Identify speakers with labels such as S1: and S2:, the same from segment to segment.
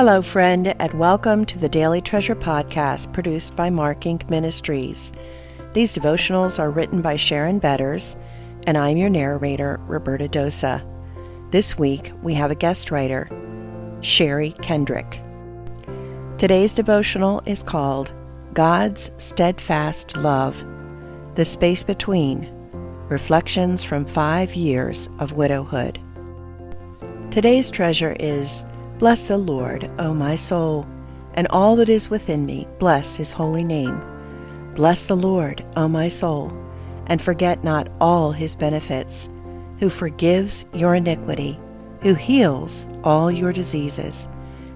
S1: Hello, friend, and welcome to the Daily Treasure Podcast produced by Mark Inc. Ministries. These devotionals are written by Sharon Betters, and I'm your narrator, Roberta Dosa. This week, we have a guest writer, Sherry Kendrick. Today's devotional is called God's Steadfast Love, The Space Between, Reflections from 5 Years of Widowhood. Today's treasure is, Bless the Lord, O my soul, and all that is within me, bless his holy name. Bless the Lord, O my soul, and forget not all his benefits, who forgives your iniquity, who heals all your diseases,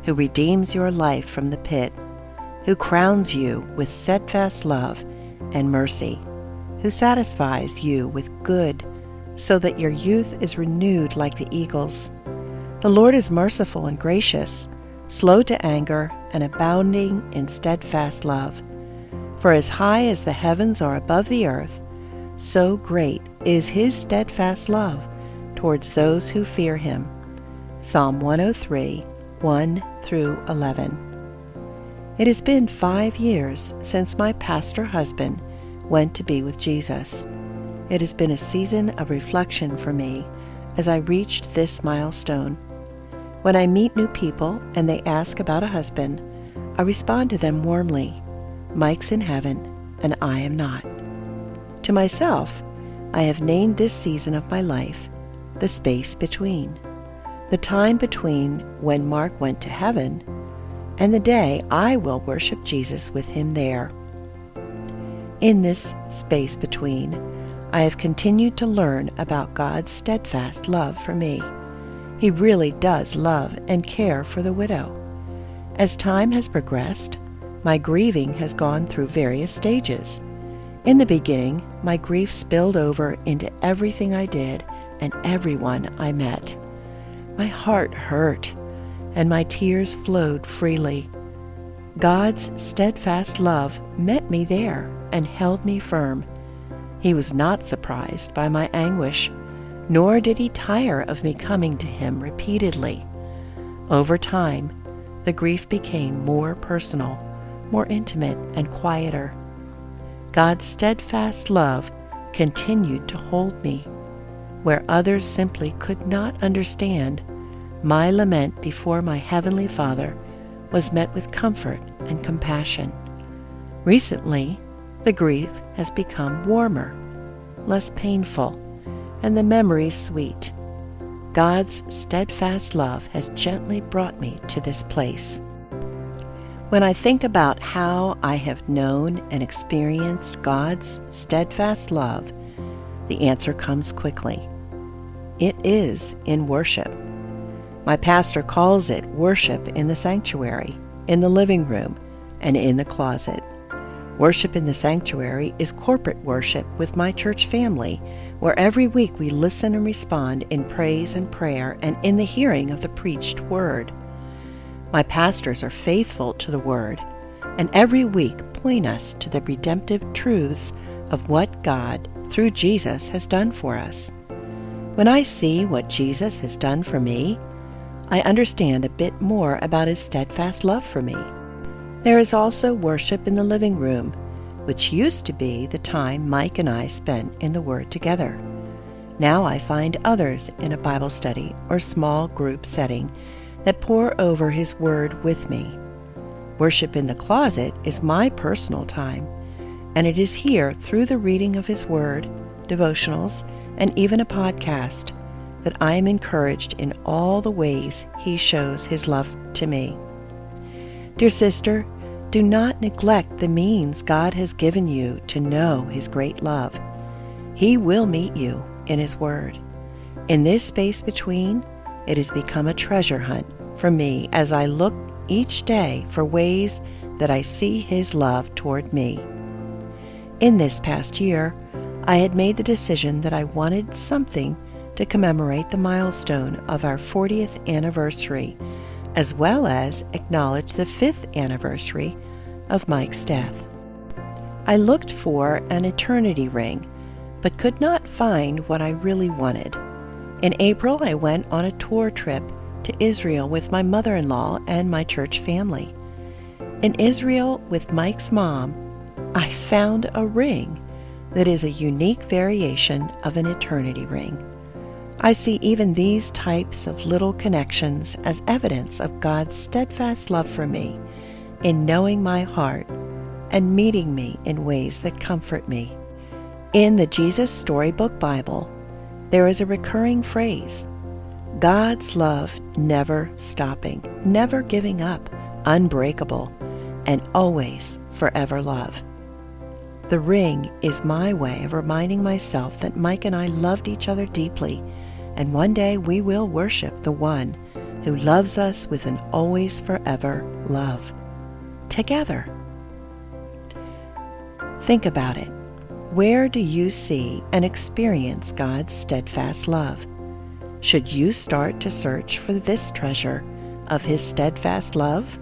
S1: who redeems your life from the pit, who crowns you with steadfast love and mercy, who satisfies you with good, so that your youth is renewed like the eagles. The Lord is merciful and gracious, slow to anger, and abounding in steadfast love. For as high as the heavens are above the earth, so great is his steadfast love towards those who fear him. Psalm 103, 1 through 11. It has been 5 years since my pastor husband went to be with Jesus. It has been a season of reflection for me as I reached this milestone. When I meet new people and they ask about a husband, I respond to them warmly. Mike's in heaven, and I am not. To myself, I have named this season of my life the space between, the time between when Mark went to heaven and the day I will worship Jesus with him there. In this space between, I have continued to learn about God's steadfast love for me. He really does love and care for the widow. As time has progressed, my grieving has gone through various stages. In the beginning, my grief spilled over into everything I did and everyone I met. My heart hurt, and my tears flowed freely. God's steadfast love met me there and held me firm. He was not surprised by my anguish, nor did he tire of me coming to him repeatedly. Over time, the grief became more personal, more intimate, and quieter. God's steadfast love continued to hold me. Where others simply could not understand, my lament before my Heavenly Father was met with comfort and compassion. Recently, the grief has become warmer, less painful, and the memories sweet. God's steadfast love has gently brought me to this place. When I think about how I have known and experienced God's steadfast love, the answer comes quickly. It is in worship. My pastor calls it worship in the sanctuary, in the living room, and in the closet. Worship in the sanctuary is corporate worship with my church family, where every week we listen and respond in praise and prayer and in the hearing of the preached word. My pastors are faithful to the word, and every week point us to the redemptive truths of what God, through Jesus, has done for us. When I see what Jesus has done for me, I understand a bit more about his steadfast love for me. There is also worship in the living room, which used to be the time Mike and I spent in the Word together. Now I find others in a Bible study or small group setting that pour over his Word with me. Worship in the closet is my personal time, and it is here through the reading of his Word, devotionals, and even a podcast that I am encouraged in all the ways he shows his love to me. Dear sister, do not neglect the means God has given you to know his great love. He will meet you in his word. In this space between, it has become a treasure hunt for me as I look each day for ways that I see his love toward me. In this past year, I had made the decision that I wanted something to commemorate the milestone of our 40th anniversary, as well as acknowledge the 5th anniversary of Mike's death. I looked for an eternity ring, but could not find what I really wanted. In April, I went on a tour trip to Israel with my mother-in-law and my church family. In Israel with Mike's mom, I found a ring that is a unique variation of an eternity ring. I see even these types of little connections as evidence of God's steadfast love for me in knowing my heart and meeting me in ways that comfort me. In the Jesus Storybook Bible, there is a recurring phrase, God's love never stopping, never giving up, unbreakable, and always forever love. The ring is my way of reminding myself that Mike and I loved each other deeply, and one day we will worship the one who loves us with an always forever love. Together. Think about it. Where do you see and experience God's steadfast love? Should you start to search for this treasure of His steadfast love?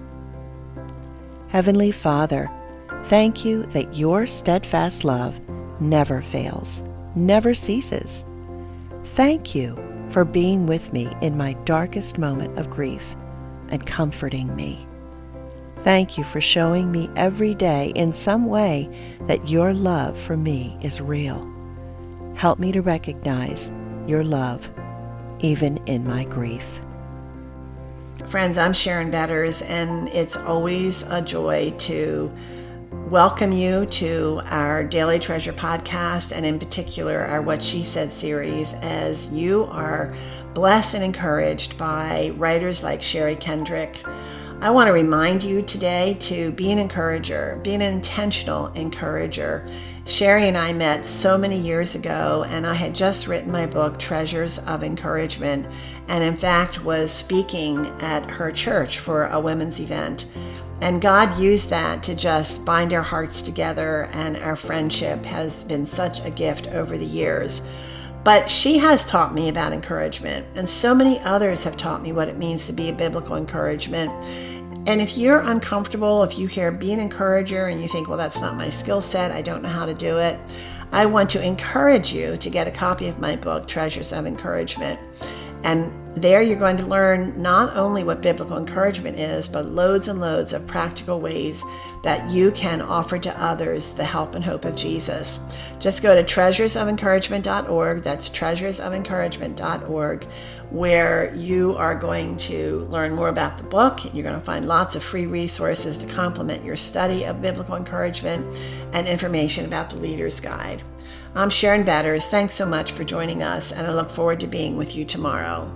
S1: Heavenly Father, thank you that your steadfast love never fails, never ceases. Thank you for being with me in my darkest moment of grief and comforting me. Thank you for showing me every day in some way that your love for me is real. Help me to recognize your love even in my grief.
S2: Friends, I'm Sharon Betters, and it's always a joy to welcome you to our Daily Treasure podcast, and in particular our What She Said series, as you are blessed and encouraged by writers like Sherry Kendrick. I want to remind you today to be an encourager, be an intentional encourager. Sherry and I met so many years ago, and I had just written my book, Treasures of Encouragement, and in fact was speaking at her church for a women's event. And God used that to just bind our hearts together, and our friendship has been such a gift over the years. But she has taught me about encouragement, and so many others have taught me what it means to be a biblical encouragement. And if you're uncomfortable, if you hear be an encourager and you think, well, that's not my skill set, I don't know how to do it, I want to encourage you to get a copy of my book, Treasures of Encouragement. And there you're going to learn not only what biblical encouragement is, but loads and loads of practical ways that you can offer to others the help and hope of Jesus. Just go to treasuresoфencouragement.org. That's treasuresoфencouragement.org, where you are going to learn more about the book. You're going to find lots of free resources to complement your study of biblical encouragement and information about the Leader's Guide. I'm Sharon Betters. Thanks so much for joining us, and I look forward to being with you tomorrow.